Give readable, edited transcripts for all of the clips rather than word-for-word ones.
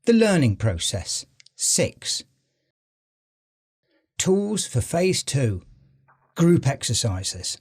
The learning process. 6. Tools for Phase 2. Group exercises.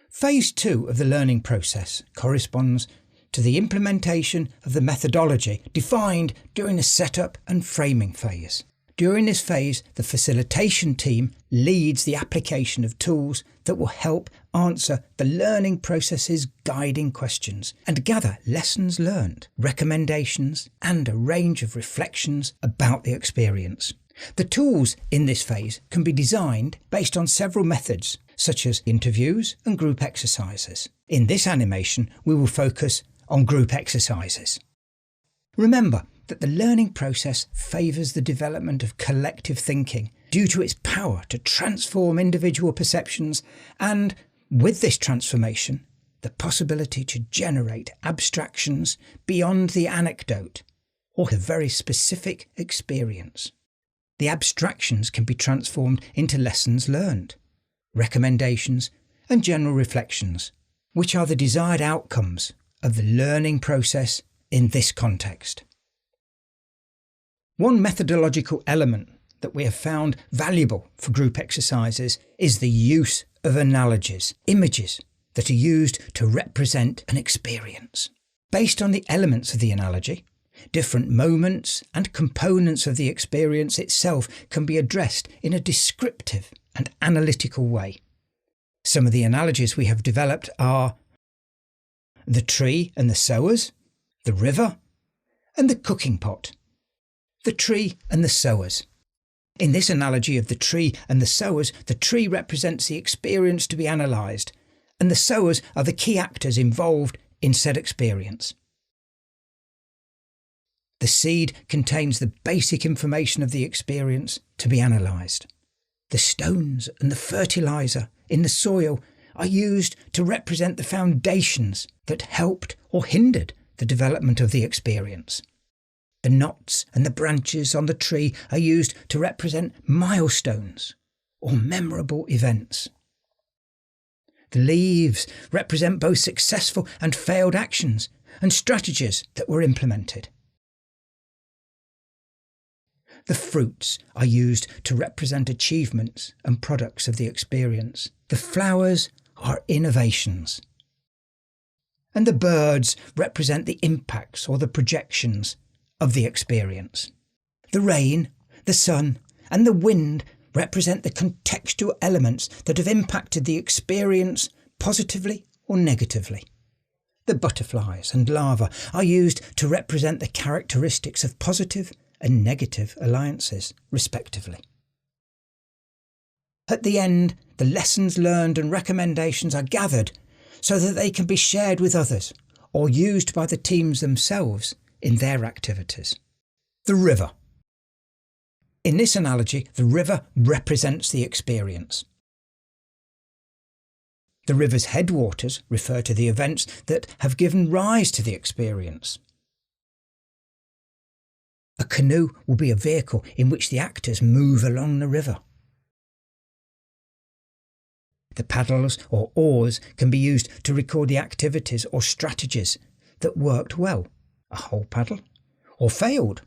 Phase 2 of the learning process corresponds to the implementation of the methodology defined during the setup and framing phase. During this phase, the facilitation team leads the application of tools that will help answer the learning process's guiding questions and gather lessons learned, recommendations, and a range of reflections about the experience. The tools in this phase can be designed based on several methods, such as interviews and group exercises. In this animation, we will focus on group exercises. Remember that the learning process favours the development of collective thinking due to its power to transform individual perceptions and, with this transformation, the possibility to generate abstractions beyond the anecdote or the very specific experience. The abstractions can be transformed into lessons learned, recommendations, and general reflections, which are the desired outcomes of the learning process in this context. One methodological element that we have found valuable for group exercises is the use of analogies, images that are used to represent an experience. Based on the elements of the analogy, different moments and components of the experience itself can be addressed in a descriptive and analytical way. Some of the analogies we have developed are the tree and the sowers, the river, and the cooking pot. The tree and the sowers. In this analogy of the tree and the sowers, the tree represents the experience to be analysed, and the sowers are the key actors involved in said experience. The seed contains the basic information of the experience to be analysed. The stones and the fertiliser in the soil are used to represent the foundations that helped or hindered the development of the experience. The knots and the branches on the tree are used to represent milestones or memorable events. The leaves represent both successful and failed actions and strategies that were implemented. The fruits are used to represent achievements and products of the experience. The flowers are innovations. And the birds represent the impacts or the projections of the experience. The rain, the sun, and the wind represent the contextual elements that have impacted the experience positively or negatively. The butterflies and larvae are used to represent the characteristics of positive and negative alliances, respectively. At the end, the lessons learned and recommendations are gathered so that they can be shared with others or used by the teams themselves in their activities. The river. In this analogy, the river represents the experience. The river's headwaters refer to the events that have given rise to the experience. A canoe will be a vehicle in which the actors move along the river. The paddles or oars can be used to record the activities or strategies that worked well, a whole paddle, or failed,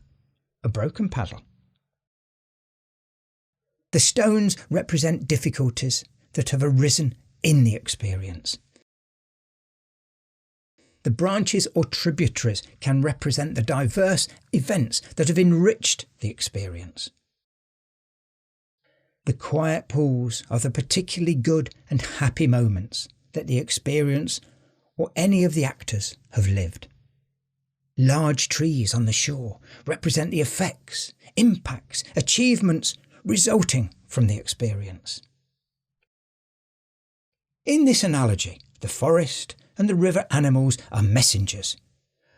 a broken paddle. The stones represent difficulties that have arisen in the experience. The branches or tributaries can represent the diverse events that have enriched the experience. The quiet pools are the particularly good and happy moments that the experience or any of the actors have lived. Large trees on the shore represent the effects, impacts, achievements resulting from the experience. In this analogy, the forest and the river animals are messengers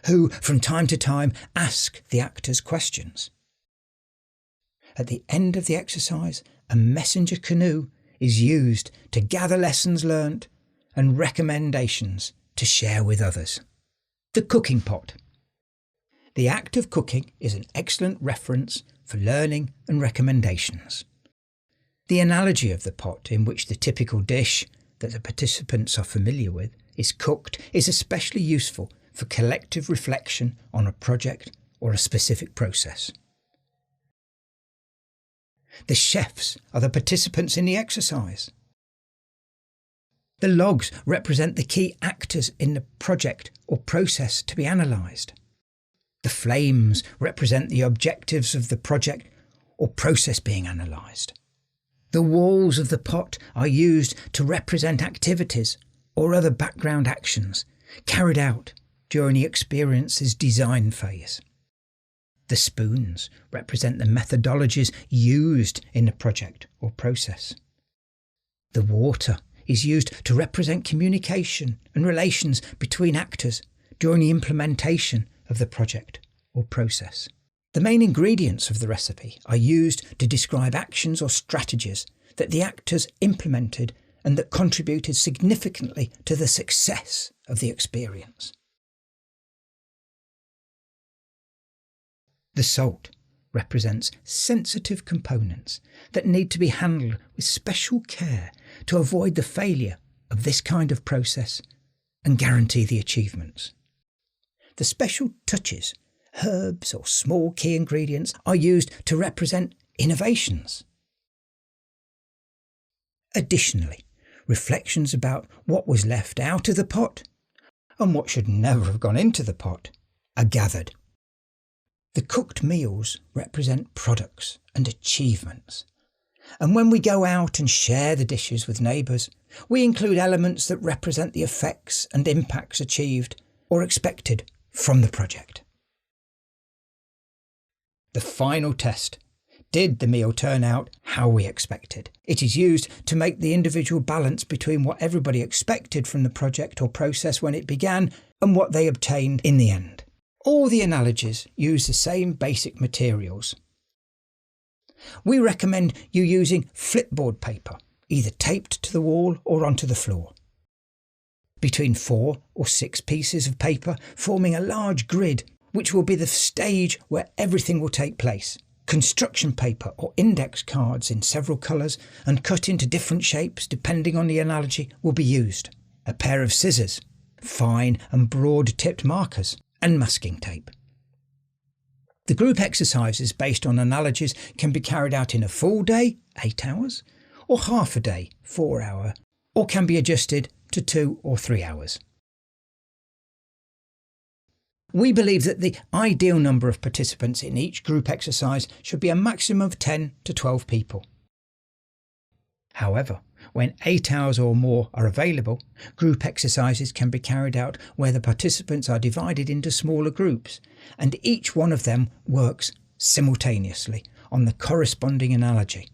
who, from time to time, ask the actors questions. At the end of the exercise, a messenger canoe is used to gather lessons learnt and recommendations to share with others. The cooking pot. The act of cooking is an excellent reference for learning and recommendations. The analogy of the pot in which the typical dish that the participants are familiar with is cooked is especially useful for collective reflection on a project or a specific process. The chefs are the participants in the exercise. The logs represent the key actors in the project or process to be analysed. The flames represent the objectives of the project or process being analysed. The walls of the pot are used to represent activities or other background actions carried out during the experience's design phase. The spoons represent the methodologies used in the project or process. The water is used to represent communication and relations between actors during the implementation of the project or process. The main ingredients of the recipe are used to describe actions or strategies that the actors implemented and that contributed significantly to the success of the experience. The salt represents sensitive components that need to be handled with special care to avoid the failure of this kind of process and guarantee the achievements. The special touches, herbs or small key ingredients are used to represent innovations. Additionally, reflections about what was left out of the pot and what should never have gone into the pot are gathered. The cooked meals represent products and achievements. And when we go out and share the dishes with neighbours, we include elements that represent the effects and impacts achieved or expected from the project. The final test. Did the meal turn out how we expected? It is used to make the individual balance between what everybody expected from the project or process when it began and what they obtained in the end. All the analogies use the same basic materials. We recommend you using flipboard paper, either taped to the wall or onto the floor. Between 4 or 6 pieces of paper forming a large grid, which will be the stage where everything will take place. Construction paper or index cards in several colours and cut into different shapes depending on the analogy will be used. A pair of scissors, fine and broad tipped markers, and masking tape. The group exercises based on analogies can be carried out in a full day, 8 hours, or half a day, 4 hours, or can be adjusted to 2 or 3 hours. We believe that the ideal number of participants in each group exercise should be a maximum of 10 to 12 people. However, when 8 hours or more are available, group exercises can be carried out where the participants are divided into smaller groups, and each one of them works simultaneously on the corresponding analogy.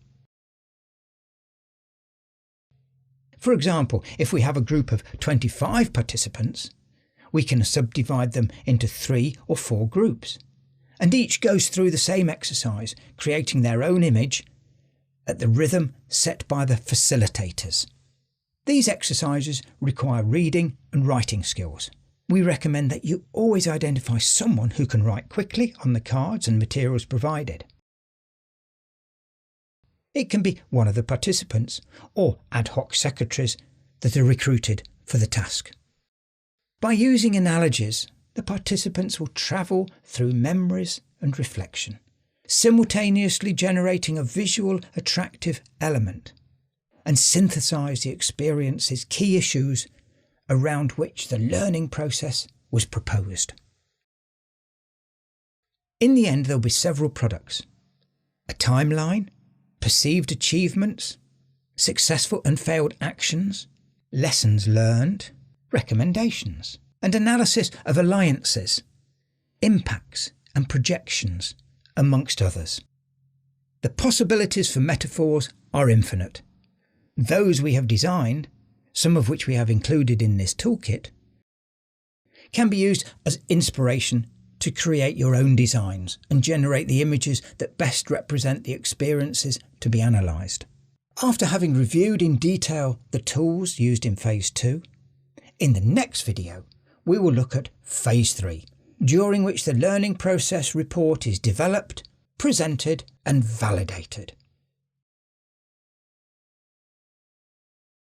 For example, if we have a group of 25 participants, we can subdivide them into 3 or 4 groups, and each goes through the same exercise, creating their own image at the rhythm set by the facilitators. These exercises require reading and writing skills. We recommend that you always identify someone who can write quickly on the cards and materials provided. It can be one of the participants or ad hoc secretaries that are recruited for the task. By using analogies, the participants will travel through memories and reflection, simultaneously generating a visual attractive element and synthesise the experience's key issues around which the learning process was proposed. In the end, there'll be several products: a timeline, perceived achievements, successful and failed actions, lessons learned, recommendations, and analysis of alliances, impacts and projections, amongst others. The possibilities for metaphors are infinite. Those we have designed, some of which we have included in this toolkit, can be used as inspiration to create your own designs and generate the images that best represent the experiences to be analysed. After having reviewed in detail the tools used in Phase 2, in the next video we will look at Phase 3, during which the learning process report is developed, presented and validated.